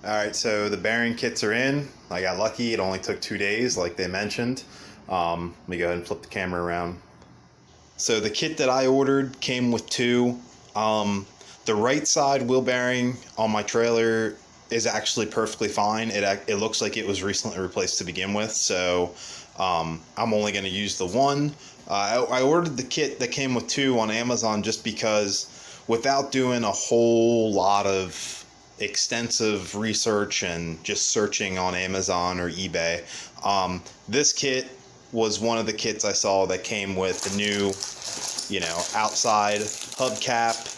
Alright, so the bearing kits are in. I got lucky, it only took 2 days like they mentioned. Let me go ahead and flip the camera around. So the kit that I ordered came with two. The right side wheel bearing on my trailer is actually perfectly fine. It looks like it was recently replaced to begin with, so I'm only going to use the one. I ordered the kit that came with two on Amazon just because, without doing a whole lot of extensive research and just searching on Amazon or eBay, this kit was one of the kits I saw that came with the new, outside hubcap,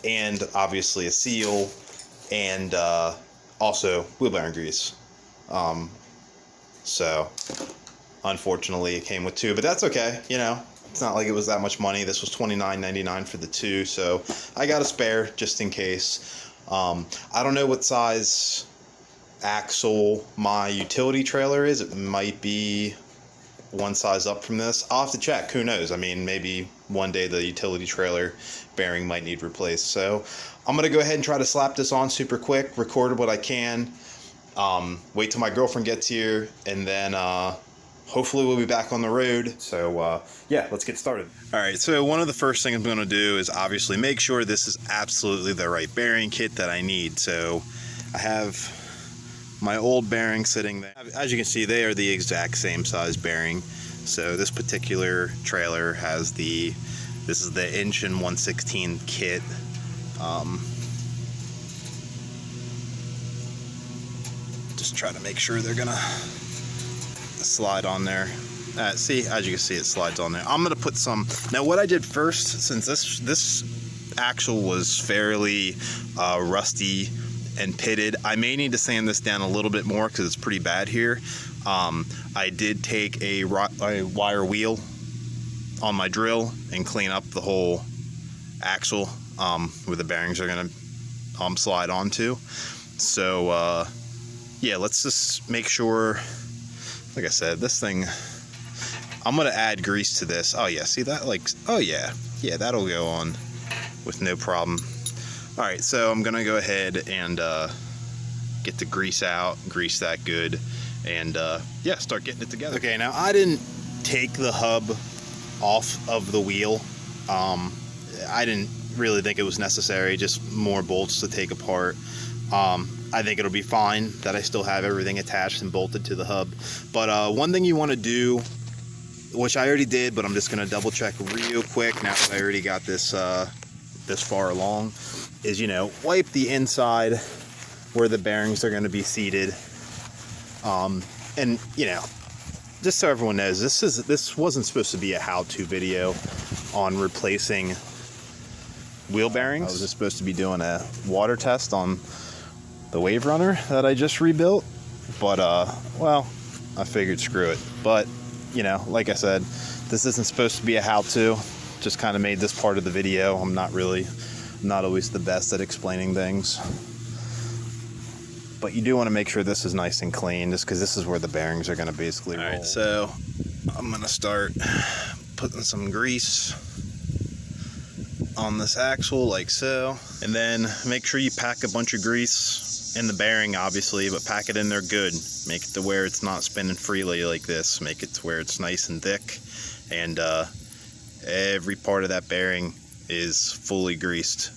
and obviously a seal, and also wheel bearing grease. So unfortunately it came with two, but that's okay. It's not like it was that much money. This was $29.99 for the two, so I got a spare just in case. I don't know what size axle my utility trailer is. It might be one size up from this. I'll have to check. Who knows? I mean, maybe one day the utility trailer bearing might need replaced. So I'm going to go ahead and try to slap this on super quick, record what I can, wait till my girlfriend gets here, and then hopefully we'll be back on the road. So yeah, let's get started. All right, so one of the first things I'm going to do is obviously make sure this is absolutely the right bearing kit that I need. So I have my old bearing sitting there. As you can see, they are the exact same size bearing. So this particular trailer has this is the 1 1/16 kit. Just try to make sure they're gonna slide on there. See, as you can see, it slides on there. I'm gonna put some. Now, what I did first, since this axle was fairly rusty and pitted, I may need to sand this down a little bit more because it's pretty bad here. I did take a wire wheel on my drill and clean up the whole axle where the bearings are gonna slide onto. So yeah, let's just make sure. Like I said, this thing, I'm gonna add grease to this. Oh yeah, see that? Oh yeah, that'll go on with no problem. All right, so I'm gonna go ahead and get the grease out, grease that good, and yeah, start getting it together. Okay, now I didn't take the hub off of the wheel. I didn't really think it was necessary, just more bolts to take apart. I think it'll be fine that I still have everything attached and bolted to the hub. But one thing you want to do, which I already did, but I'm just gonna double check real quick now that I already got this this far along, is wipe the inside where the bearings are going to be seated, and just so everyone knows, this wasn't supposed to be a how-to video on replacing wheel bearings. I was just supposed to be doing a water test on the Waverunner that I just rebuilt, but well, I figured screw it. But like I said, this isn't supposed to be a how-to. Just kind of made this part of the video. I'm not always the best at explaining things, but you do want to make sure this is nice and clean, just because this is where the bearings are going to basically roll. All right, so I'm going to start putting some grease on this axle like so, and then make sure you pack a bunch of grease in the bearing, obviously, but pack it in there good. Make it to where it's not spinning freely like this. Make it to where it's nice and thick, and every part of that bearing is fully greased.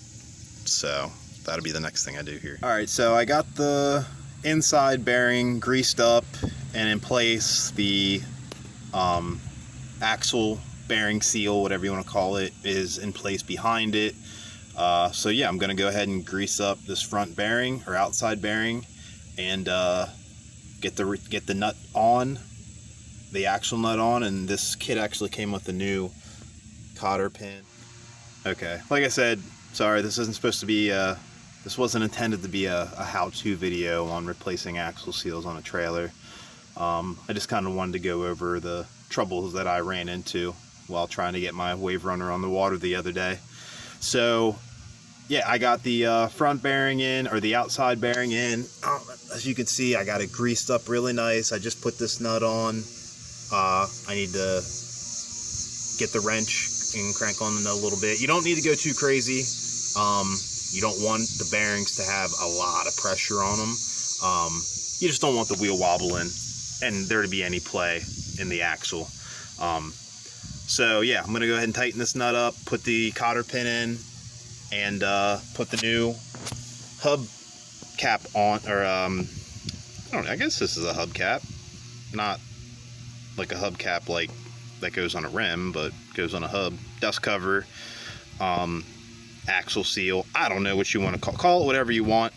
So that'll be the next thing I do here. All right, so I got the inside bearing greased up and in place. The axle bearing seal, whatever you want to call it, is in place behind it. So yeah, I'm gonna go ahead and grease up this front bearing or outside bearing, and get the nut on, the axle nut on. And this kit actually came with a new cotter pin. Okay, like I said, sorry, this isn't supposed to be this wasn't intended to be a how-to video on replacing axle seals on a trailer. I just kind of wanted to go over the troubles that I ran into while trying to get my Waverunner on the water the other day. So yeah, I got the front bearing in, or the outside bearing in. As you can see, I got it greased up really nice. I just put this nut on. I need to get the wrench and crank on the nut a little bit. You don't need to go too crazy. You don't want the bearings to have a lot of pressure on them. You just don't want the wheel wobbling and there to be any play in the axle. So yeah, I'm gonna go ahead and tighten this nut up, put the cotter pin in, and put the new hub cap on, or I don't know, I guess this is a hub cap, not like a hub cap like that goes on a rim, but goes on a hub. Dust cover, axle seal, I don't know what you want to call it, whatever you want.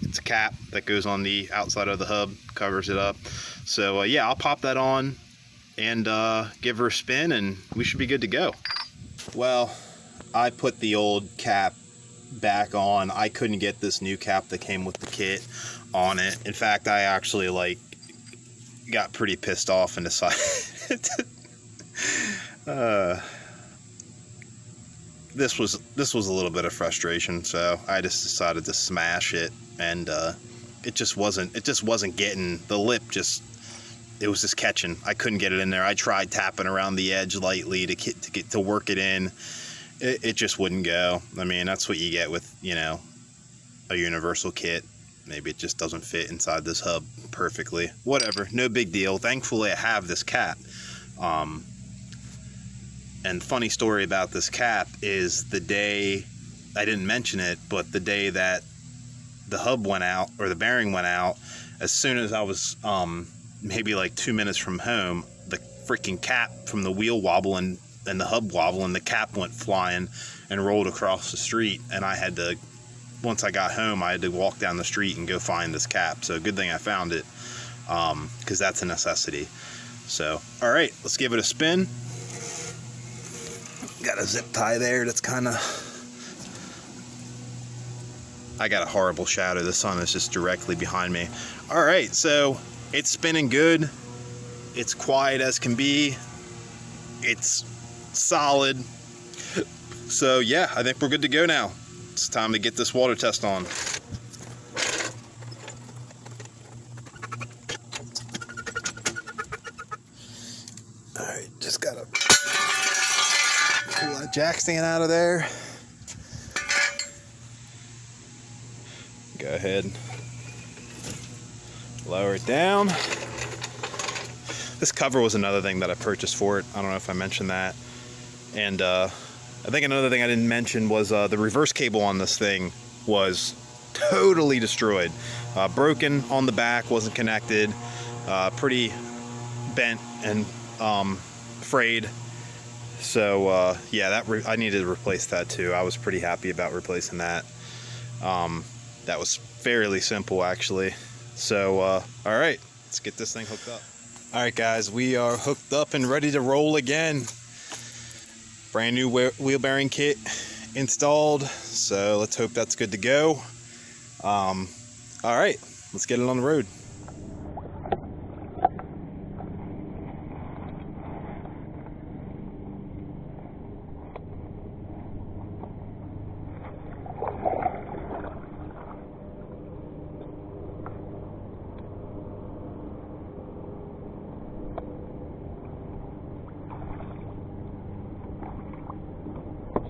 It's a cap that goes on the outside of the hub, covers it up. So yeah, I'll pop that on and give her a spin, and we should be good to go. Well, I put the old cap back on. I couldn't get this new cap that came with the kit on it. In fact, I actually like got pretty pissed off and decided this was a little bit of frustration, so I just decided to smash it, and it just wasn't getting the lip. It was just catching. I couldn't get it in there. I tried tapping around the edge lightly to work it in. It just wouldn't go. I mean, that's what you get with, you know, a universal kit. Maybe it just doesn't fit inside this hub perfectly. Whatever, no big deal. Thankfully, I have this cap. And funny story about this cap is the day, I didn't mention it, but the day that the hub went out, or the bearing went out, as soon as I was maybe like 2 minutes from home, the freaking cap from the wheel wobbling and the hub wobbling, the cap went flying and rolled across the street, and I had to, once I got home, I had to walk down the street and go find this cap. So good thing I found it, because that's a necessity. So all right, let's give it a spin. Got a zip tie there that's kind of, I got a horrible shadow. The sun is just directly behind me. All right, so it's spinning good. It's quiet as can be. It's solid. So yeah, I think we're good to go now. It's time to get this water test on. All right, just gotta pull that jack stand out of there. Go ahead, lower it down. This cover was another thing that I purchased for it. I don't know if I mentioned that. And I think another thing I didn't mention was the reverse cable on this thing was totally destroyed. Broken on the back, wasn't connected, pretty bent and frayed. So yeah, I needed to replace that too. I was pretty happy about replacing that. That was fairly simple actually. So all right, let's get this thing hooked up. All right guys, we are hooked up and ready to roll again. Brand new wheel bearing kit installed, so let's hope that's good to go. All right, let's get it on the road.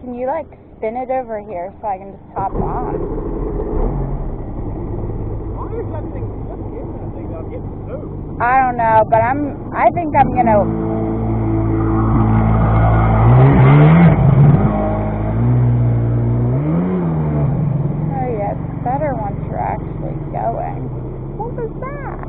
Can you like spin it over here so I can just hop on? I don't know, but I think I'm gonna. Oh yeah, it's better once you're actually going. What was that?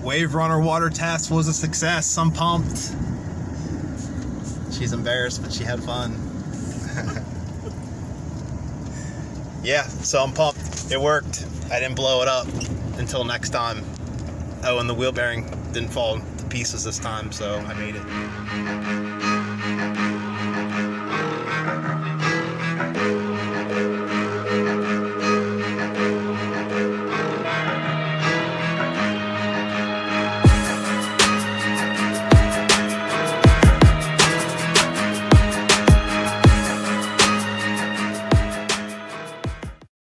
Waverunner water test was a success. I'm pumped. She's embarrassed, but she had fun. Yeah, so I'm pumped. It worked. I didn't blow it up until next time. Oh, and the wheel bearing didn't fall to pieces this time, so I made it.